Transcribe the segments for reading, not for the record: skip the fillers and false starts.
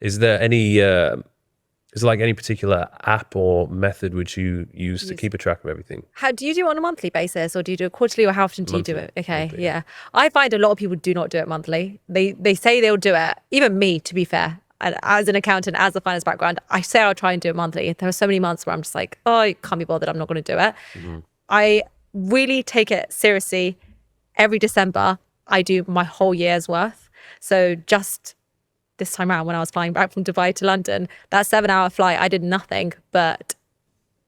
Is there any like any particular app or method which you use to keep a track of everything? How do you do it on a monthly basis, or do you do it quarterly, or how often do you do it? Okay, monthly. yeah. I find a lot of people do not do it monthly. They say they'll do it. Even me, to be fair, and as an accountant, as a finance background, I say I'll try and do it monthly. There are so many months where I'm just like, oh, I can't be bothered. I'm not going to do it. I really take it seriously. Every December, I do my whole year's worth. So just this time around, when I was flying back from Dubai to London, that 7-hour flight, I did nothing but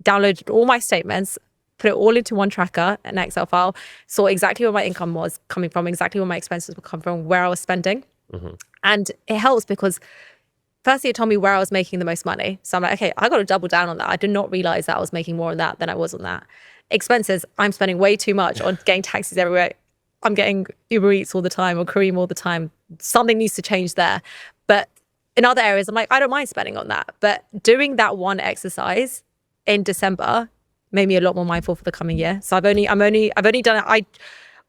downloaded all my statements, put it all into one tracker, an Excel file, saw exactly where my income was coming from, exactly where my expenses were coming from, where I was spending. And it helps because firstly, it told me where I was making the most money. So I'm like, okay, I got to double down on that. I did not realize that I was making more on that than I was on that. Expenses, I'm spending way too much on getting taxis everywhere. I'm getting Uber Eats all the time or Careem all the time. Something needs to change there. But in other areas, I'm like, I don't mind spending on that. But doing that one exercise in December made me a lot more mindful for the coming year. So I've only done it. I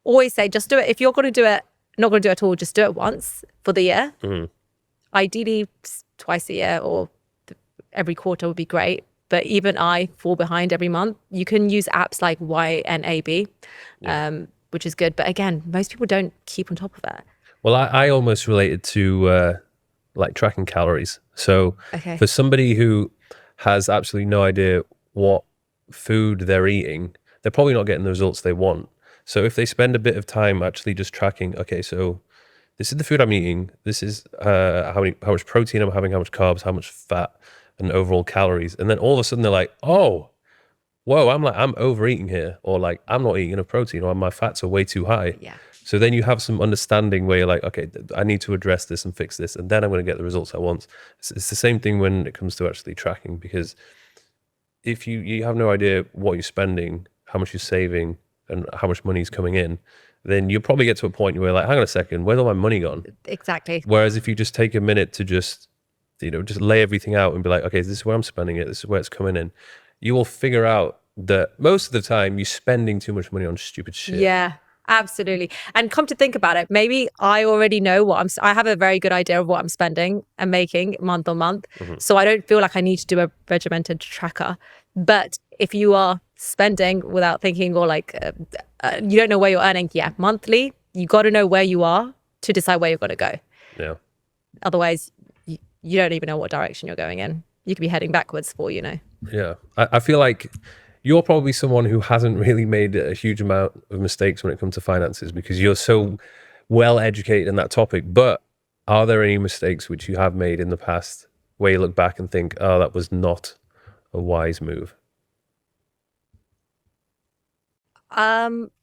always say, just do it. If you're going to do it, not going to do it at all, just do it once for the year. Ideally twice a year or every quarter would be great. But even I fall behind every month. You can use apps like YNAB, which is good. But again, most people don't keep on top of it. Well, I almost related to like tracking calories. So for somebody who has absolutely no idea what food they're eating, they're probably not getting the results they want. So if they spend a bit of time actually just tracking, okay, so this is the food I'm eating, this is how much protein I'm having, how much carbs, how much fat, and overall calories, and then all of a sudden they're like, oh, whoa, I'm overeating here, or like I'm not eating enough protein, or my fats are way too high. Yeah. So then you have some understanding where you're like, okay, I need to address this and fix this, and then I'm going to get the results I want. It's the same thing when it comes to actually tracking, because if you have no idea what you're spending, how much you're saving, and how much money is coming in, then you'll probably get to a point where you're like, hang on a second, where's all my money gone? Exactly. Whereas if you just take a minute to just lay everything out and be like, okay, this is where I'm spending it, this is where it's coming in, you will figure out that most of the time you're spending too much money on stupid shit. Yeah, absolutely. And come to think about it, maybe I already know I have a very good idea of what I'm spending and making month on month. So I don't feel like I need to do a regimented tracker. But if you are spending without thinking, or like you don't know where you're earning, monthly, you got to know where you are to decide where you're going to go. Yeah. Otherwise, you don't even know what direction you're going in. You could be heading backwards for, Yeah. I feel like you're probably someone who hasn't really made a huge amount of mistakes when it comes to finances because you're so well educated in that topic. But are there any mistakes which you have made in the past where you look back and think, oh, that was not a wise move?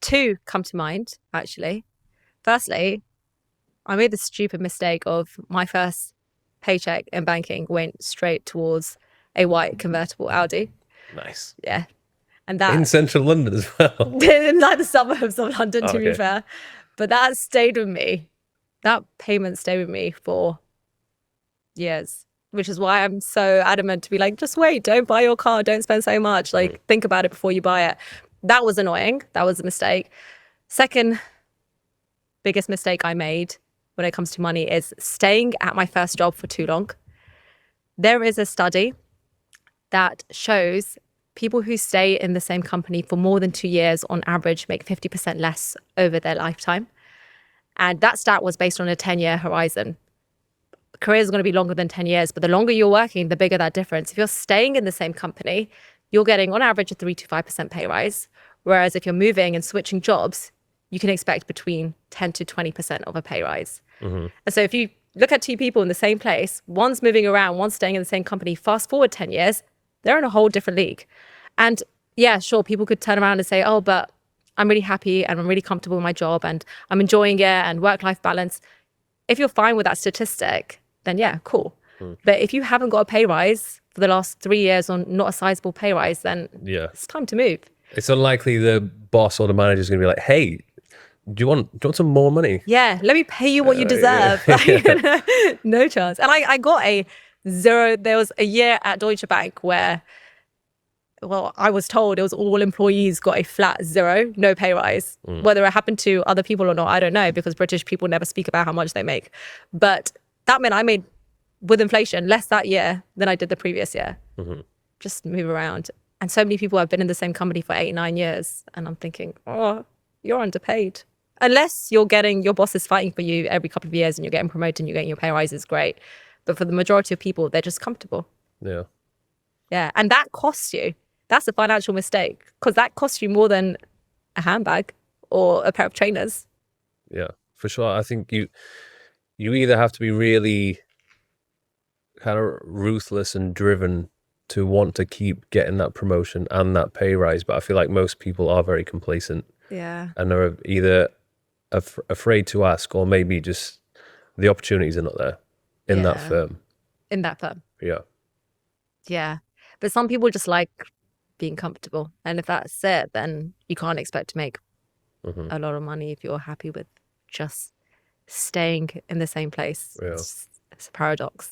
Two come to mind, actually. Firstly, I made the stupid mistake of my first paycheck in banking went straight towards a white convertible Audi. Nice. Yeah. And that in central London as well. in like the suburbs of London, to be fair. But that stayed with me. That payment stayed with me for years, which is why I'm so adamant to be like, just wait, don't buy your car, don't spend so much. Like, think about it before you buy it. That was annoying. That was a mistake. Second biggest mistake I made when it comes to money is staying at my first job for too long. There is a study that shows people who stay in the same company for more than 2 years on average make 50% less over their lifetime. And that stat was based on a 10-year horizon. Careers are going to be longer than 10 years, but the longer you're working, the bigger that difference. If you're staying in the same company, you're getting on average a 3 to 5% pay rise. Whereas if you're moving and switching jobs, you can expect between 10 to 20% of a pay rise. And so if you look at two people in the same place, one's moving around, one's staying in the same company, fast forward 10 years, they're in a whole different league. And yeah, sure, people could turn around and say, oh, but I'm really happy and I'm really comfortable in my job and I'm enjoying it and work-life balance. If you're fine with that statistic, then yeah, cool. But if you haven't got a pay rise for the last 3 years or not a sizable pay rise, then it's time to move. It's unlikely the boss or the manager is going to be like, hey, do you want some more money? Yeah, let me pay you what you deserve. No chance. And I got a zero. There was a year at Deutsche Bank where, well, I was told it was all employees got a flat zero, no pay rise. Whether it happened to other people or not, I don't know, because British people never speak about how much they make. But that meant I made with inflation, less that year than I did the previous year. Just move around. And so many people have been in the same company for 8-9 years. And I'm thinking, oh, you're underpaid. Unless you're getting, your boss is fighting for you every couple of years and you're getting promoted and you're getting your pay rises, great. But for the majority of people, they're just comfortable. Yeah. Yeah. And that costs you. That's a financial mistake, because that costs you more than a handbag or a pair of trainers. Yeah, for sure. I think you either have to be really kind of ruthless and driven to want to keep getting that promotion and that pay rise. But I feel like most people are very complacent. Yeah. And they're either afraid to ask, or maybe just the opportunities are not there in that firm. In that firm. Yeah. Yeah. But some people just like being comfortable. And if that's it, then you can't expect to make a lot of money if you're happy with just staying in the same place. Yeah. It's a paradox.